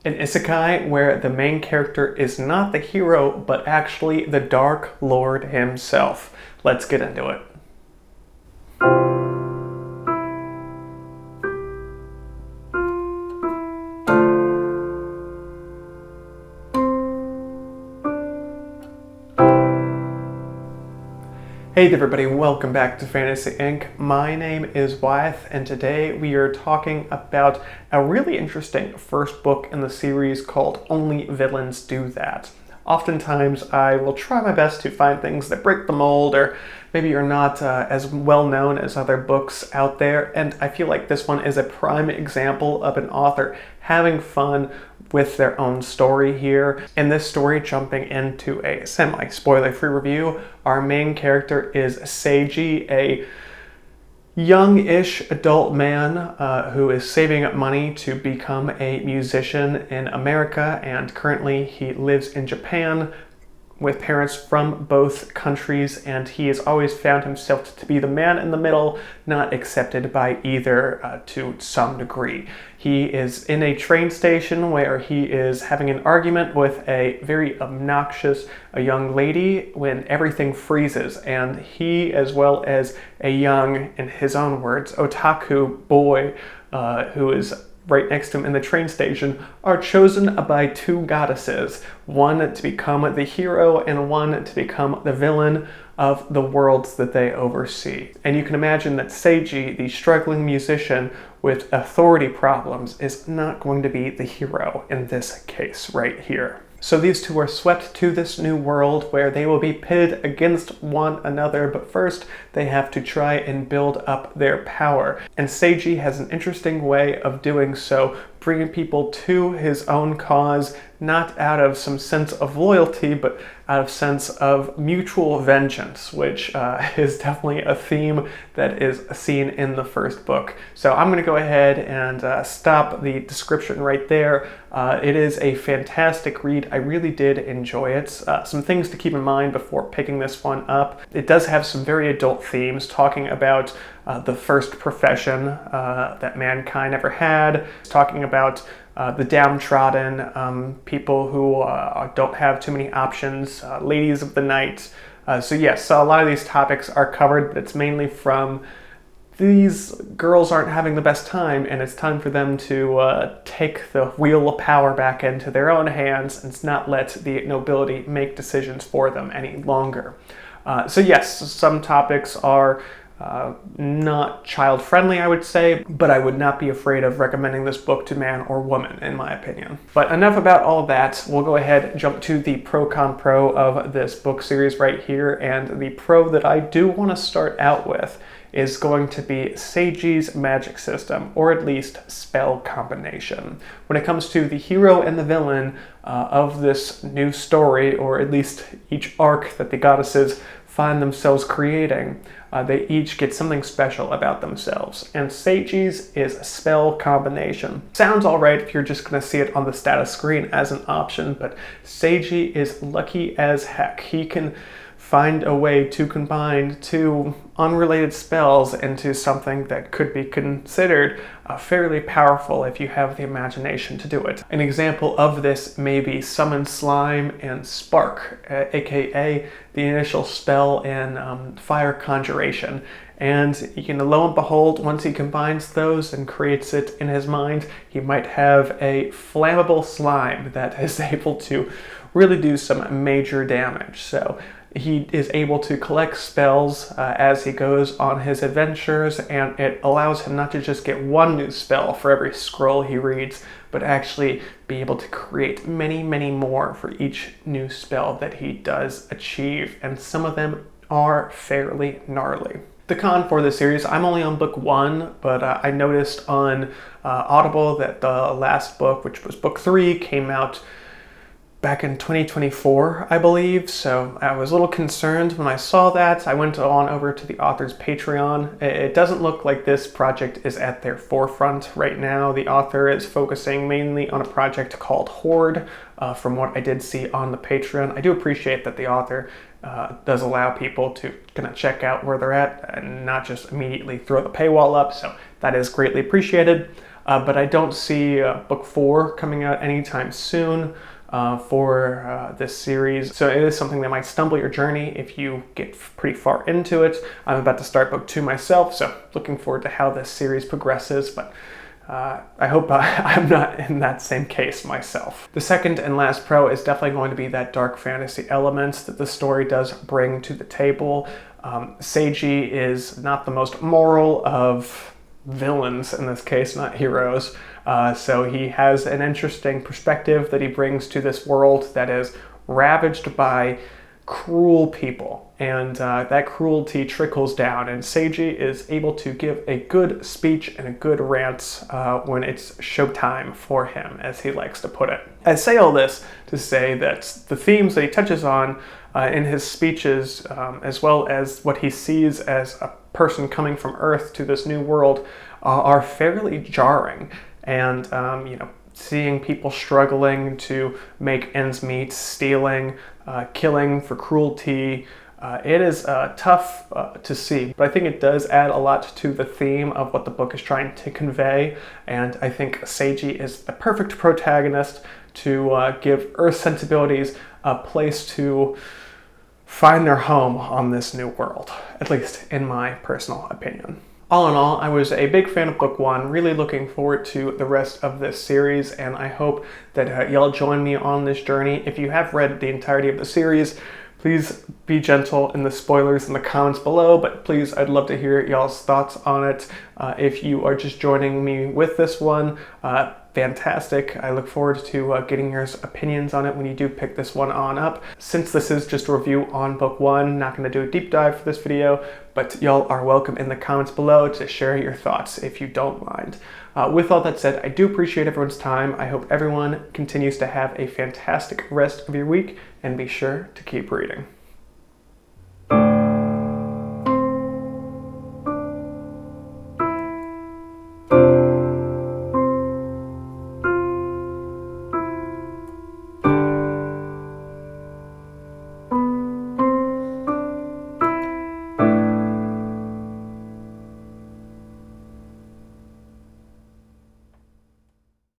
An isekai where the main character is not the hero, but actually the Dark Lord himself. Let's get into it. Hey everybody, welcome back to Fantasy Inc. My name is Wyeth, and today we are talking about a really interesting first book in the series called Only Villains Do That. Oftentimes I will try my best to find things that break the mold, or maybe are not as well known as other books out there, and I feel like this one is a prime example of an author having fun with their own story here. In this story, jumping into a semi-spoiler-free review, our main character is Seiji, a young-ish adult man who is saving up money to become a musician in America, and currently he lives in Japan with parents from both countries, and he has always found himself to be the man in the middle, not accepted by either to some degree. He is in a train station where he is having an argument with a very obnoxious young lady when everything freezes, and he, as well as a young, in his own words, otaku boy who is right next to him in the train station, are chosen by two goddesses, one to become the hero and one to become the villain of the worlds that they oversee. And you can imagine that Seiji, the struggling musician with authority problems, is not going to be the hero in this case right here. So these two are swept to this new world where they will be pitted against one another, but first they have to try and build up their power. And Seiji has an interesting way of doing so, bringing people to his own cause, not out of some sense of loyalty, but out of sense of mutual vengeance, which is definitely a theme that is seen in the first book. So I'm going to go ahead and stop the description right there. It is a fantastic read. I really did enjoy it. Some things to keep in mind before picking this one up. It does have some very adult themes, talking about the first profession that mankind ever had. It's talking about the downtrodden, people who don't have too many options, ladies of the night. So yes, a lot of these topics are covered, but it's mainly from these girls aren't having the best time, and it's time for them to take the wheel of power back into their own hands and not let the nobility make decisions for them any longer. So yes, some topics are not child-friendly, I would say, but I would not be afraid of recommending this book to man or woman, in my opinion. But enough about all that. We'll go ahead and jump to the pro of this book series right here, and the pro that I do want to start out with is going to be Seiji's magic system, or at least spell combination. When it comes to the hero and the villain of this new story, or at least each arc that the goddesses find themselves creating, they each get something special about themselves. And Seiji's is spell combination. Sounds alright if you're just going to see it on the status screen as an option, but Seiji is lucky as heck. He can find a way to combine two unrelated spells into something that could be considered fairly powerful if you have the imagination to do it. An example of this may be Summon Slime and Spark, aka the initial spell in Fire Conjuration. And lo and behold, once he combines those and creates it in his mind, he might have a flammable slime that is able to really do some major damage. So he is able to collect spells as he goes on his adventures, and it allows him not to just get one new spell for every scroll he reads, but actually be able to create many, many more for each new spell that he does achieve, and some of them are fairly gnarly. The con for this series, I'm only on book 1, but I noticed on Audible that the last book, which was book 3, came out back in 2024, I believe, so I was a little concerned when I saw that. I went on over to the author's Patreon. It doesn't look like this project is at their forefront right now. The author is focusing mainly on a project called Horde, from what I did see on the Patreon. I do appreciate that the author does allow people to kind of check out where they're at and not just immediately throw the paywall up, so that is greatly appreciated. but I don't see book 4 coming out anytime soon for this series. So it is something that might stumble your journey if you get pretty far into it. I'm about to start book 2 myself, so looking forward to how this series progresses, but I hope I'm not in that same case myself. The second and last pro is definitely going to be that dark fantasy element that the story does bring to the table. Seiji is not the most moral of villains in this case, not heroes. So he has an interesting perspective that he brings to this world that is ravaged by cruel people, and that cruelty trickles down, and Seiji is able to give a good speech and a good rant when it's showtime for him, as he likes to put it. I say all this to say that the themes that he touches on in his speeches, as well as what he sees as a person coming from Earth to this new world, are fairly jarring. And seeing people struggling to make ends meet, stealing, killing for cruelty, it is tough to see. But I think it does add a lot to the theme of what the book is trying to convey, and I think Seiji is the perfect protagonist to give Earth sensibilities a place to find their home on this new world, at least in my personal opinion. All in all, I was a big fan of book 1, really looking forward to the rest of this series, and I hope that y'all join me on this journey. If you have read the entirety of the series, please be gentle in the spoilers in the comments below, but please, I'd love to hear y'all's thoughts on it. If you are just joining me with this one, fantastic. I look forward to getting your opinions on it when you do pick this one on up. Since this is just a review on book 1, not going to do a deep dive for this video, but y'all are welcome in the comments below to share your thoughts if you don't mind. With all that said, I do appreciate everyone's time. I hope everyone continues to have a fantastic rest of your week, and be sure to keep reading.